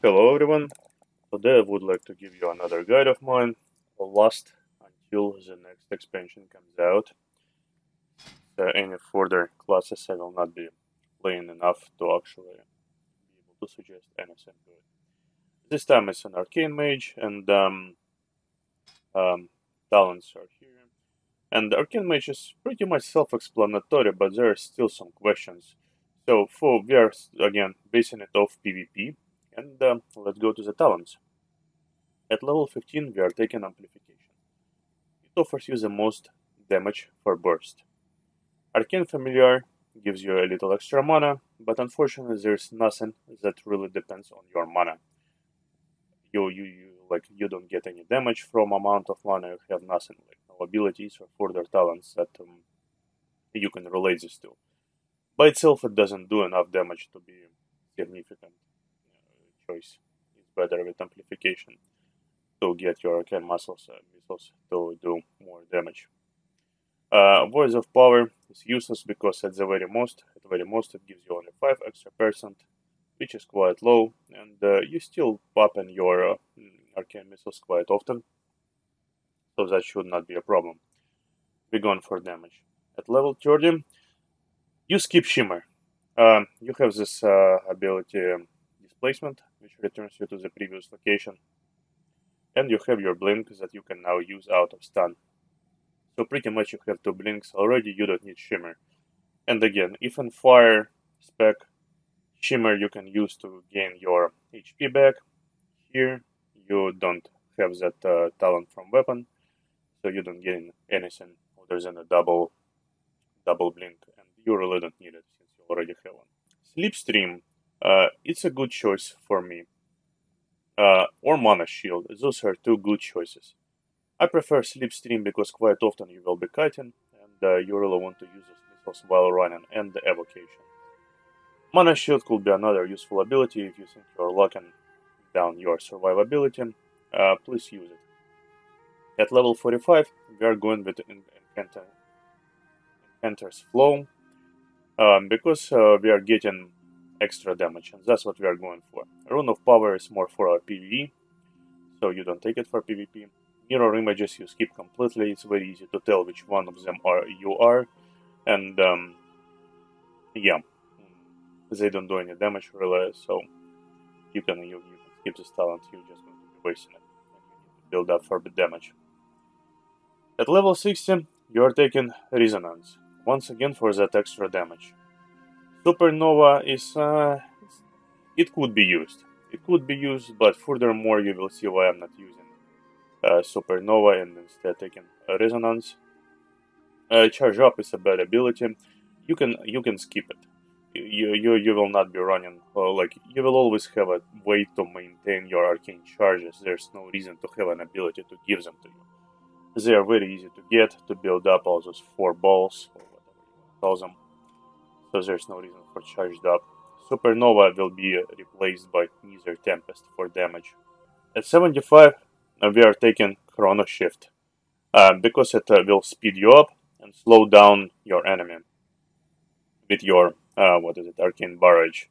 Hello everyone, today I would like to give you another guide of mine, will last until the next expansion comes out. Any further classes I will not be playing enough to actually be able to suggest anything good. This time it's an Arcane Mage and talents are here. And Arcane Mage is pretty much self-explanatory, but there are still some questions. So we are again basing it off PvP. And let's go to the talents. At level 15 we are taking Amplification. It offers you the most damage for burst. Arcane Familiar gives you a little extra mana, but unfortunately there's nothing that really depends on your mana. You don't get any damage from amount of mana, you have nothing, like no abilities or further talents that you can relate this to. By itself it doesn't do enough damage to be significant. Choice is better with Amplification to get your arcane missiles to do more damage. Voice of Power is useless because at the very most it gives you only 5 extra%, which is quite low, and you still pop in your arcane missiles quite often, so that should not be a problem. We're going for damage. At level 30, you skip Shimmer. You have this ability Displacement, which returns you to the previous location, and you have your blink that you can now use out of stun. So pretty much you have 2 blinks already, you don't need Shimmer. And again, if in fire spec, Shimmer you can use to gain your HP back. Here you don't have that talent from weapon, so you don't gain anything other than a double blink, and you really don't need it since you already have one. Slipstream, it's a good choice for me. Or Mana Shield, those are 2 good choices. I prefer Slipstream because quite often you will be kiting, and you really want to use those missiles while running, and the evocation. Mana Shield could be another useful ability if you think you are locking down your survivability. Please use it. At level 45, we are going with Encanter's Flow, because we are getting extra damage, and that's what we are going for. Rune of Power is more for our PvE, so you don't take it for PvP. Mirror images you skip completely, it's very easy to tell which one of them you are, and yeah, they don't do any damage really, so you can skip this talent, you're just going to be wasting it, and you need to build up for the damage. At level 60, you are taking Resonance, once again for that extra damage. Supernova is, it could be used. It could be used, but furthermore you will see why I'm not using Supernova and instead taking Resonance. Charge Up is a bad ability. You can skip it. You will not be running, like, you will always have a way to maintain your arcane charges. There's no reason to have an ability to give them to you. They are very easy to get, to build up all those 4 balls, or whatever you call them. So there's no reason for Charged Up. Supernova will be replaced by Nether Tempest for damage. At 75, we are taking Chrono Shift, because it will speed you up and slow down your enemy with your, Arcane Barrage.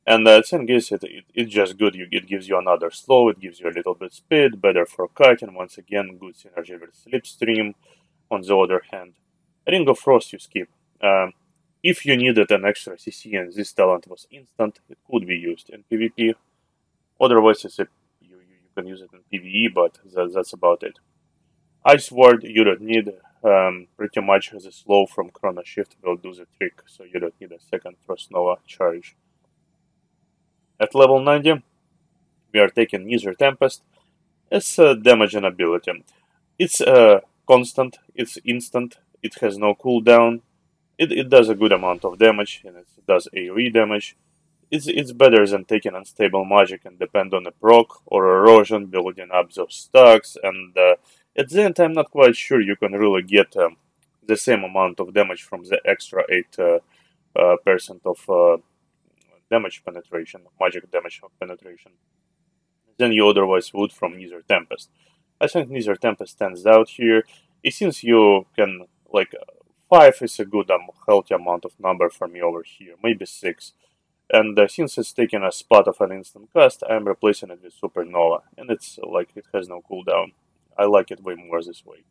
And the thing is, it's just good. It gives you another slow, it gives you a little bit speed, better for kiting, once again, good synergy with Slipstream. On the other hand, Ring of Frost you skip. If you needed an extra CC and this talent was instant, it could be used in PvP. Otherwise, you can use it in PvE, but that's about it. Ice Ward you don't need. Pretty much the slow from Chrono Shift will do the trick, so you don't need a second Frost Nova charge. At level 90, we are taking Nether Tempest. It's a damaging ability. It's constant, it's instant, it has no cooldown. It does a good amount of damage, and it does AoE damage. It's better than taking Unstable Magic and depend on a proc or erosion, building up those stacks, and at the end I'm not quite sure you can really get the same amount of damage from the extra 8% of damage penetration, magic damage penetration, than you otherwise would from Nether Tempest. I think Nether Tempest stands out here. It seems you can, like, 5 is a good healthy amount of number for me over here, maybe 6. And since it's taking a spot of an instant cast, I'm replacing it with Supernova, and it's like it has no cooldown. I like it way more this way.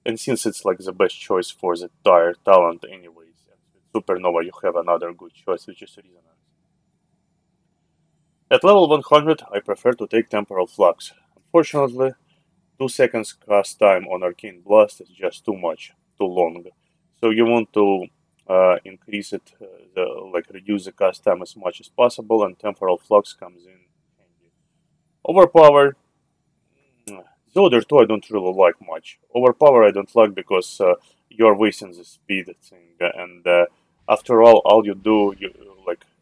And since it's like the best choice for the tire talent anyways, and with Supernova you have another good choice, which is Resonance. At level 100, I prefer to take Temporal Flux. Unfortunately, 2 seconds cast time on Arcane Blast is just too much, too long. So you want to increase it, reduce the cast time as much as possible, and Temporal Flux comes in handy. Overpower, the other two I don't really like much. Overpower I don't like because you're wasting the speed thing, and after all you do,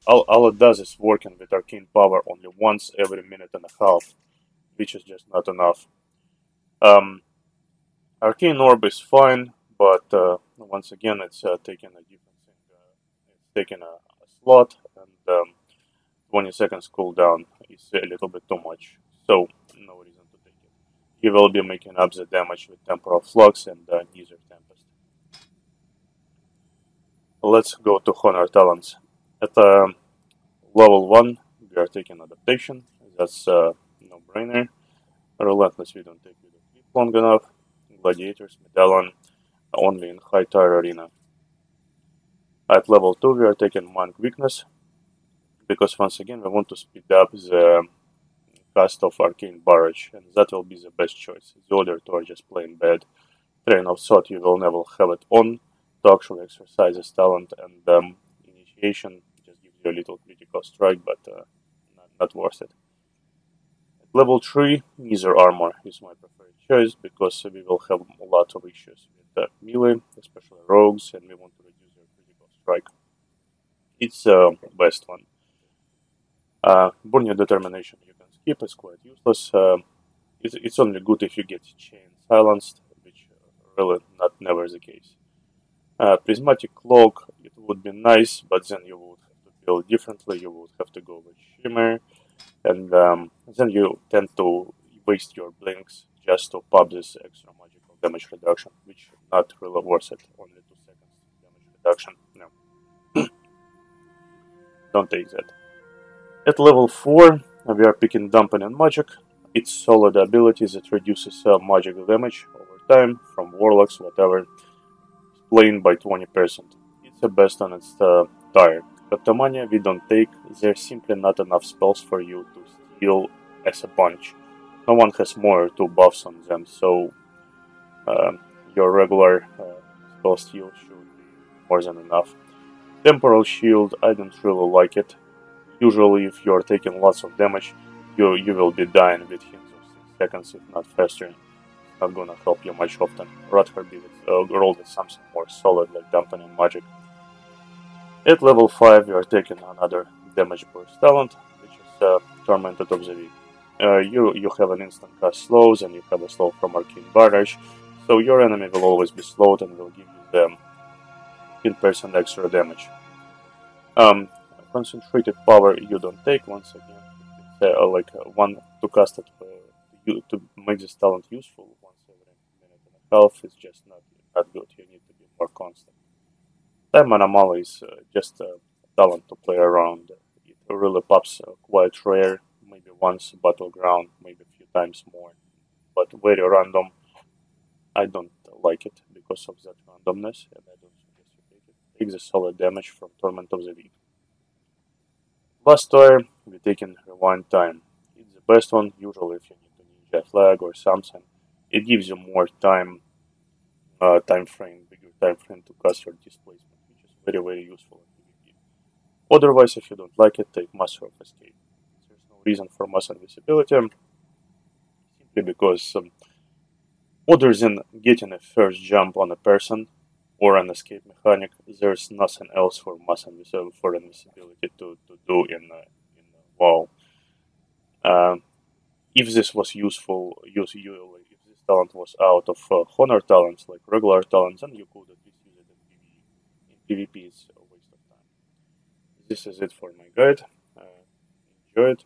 all it does is working with Arcane Power only once every minute and a half, which is just not enough. Arcane Orb is fine, but once again it's taking a different thing. It's taking a slot, and 20 seconds cooldown is a little bit too much, so no reason to take it. You will be making up the damage with Temporal Flux and Nether Tempest. Let's go to Honor Talents. At level 1, we are taking Adaptation. That's no-brainer. Relentless, we don't take Video Clip long enough. Gladiators, Medallion, only in high tier arena. At level 2, we are taking Monk Weakness, because once again we want to speed up the cast of Arcane Barrage, and that will be the best choice. The other two are just plain bad. Train of Thought, you will never have it on to actually exercise this talent, and Initiation just gives you a little critical strike, but not worth it. At level 3, Nether Armor is my preferred choice, because we will have a lot of issues with melee, especially rogues, and we want to reduce their critical strike. It's the best one. Burn Your Determination you can skip, it's quite useless. It's only good if you get Chain silenced, which really never the case. Prismatic Cloak, it would be nice, but then you would have to build differently, you would have to go with Shimmer, and then you tend to waste your blinks just to pop this extra magical damage reduction, which is not really worth it, only 2 seconds damage reduction, no. Don't take that. At level 4, we are picking Dampening Magic. It's solid ability that reduces magic damage over time, from Warlocks, whatever, playing by 20%. It's the best on its tier. Kleptomania we don't take, there's simply not enough spells for you to steal as a bunch. No one has more 2 buffs on them, so your regular spell steal should be more than enough. Temporal Shield, I don't really like it. Usually if you're taking lots of damage, you will be dying within 6 seconds, if not faster. It's not gonna help you much often. Rather be rolled with something more solid like Dampening Magic. At level 5 you are taking another damage burst talent, which is Tormented of the Weak. You have an instant cast slows, and you have a slow from Arcane Barrage, so your enemy will always be slowed and will give you the 15% extra damage. Concentrated Power you don't take, once again. One to cast it to make this talent useful once every minute and a half is just not good. You need to be more constant. Time Anomaly is just a talent to play around. It really pops quite rare, maybe once Battleground, maybe a few times more, but very random. I don't like it because of that randomness, and I don't suggest you take it. Take the solid damage from Torment of the Weak. Last tier, we're taking Rewind Time. It's the best one, usually if you need to Ninja Flag or something. It gives you more bigger time frame to cast your displacement, which is very useful in PvP. Otherwise, if you don't like it, take Master of Escape. There's no reason for Mass Invisibility, simply because other than getting a first jump on a person or an escape mechanic, there's nothing else for invisibility to do in WoW. If this was useful, if this talent was out of Honor talents, like regular talents, then you could at least use it in PvP. In PvP, it's a waste of time. This is it for my guide. Enjoy it.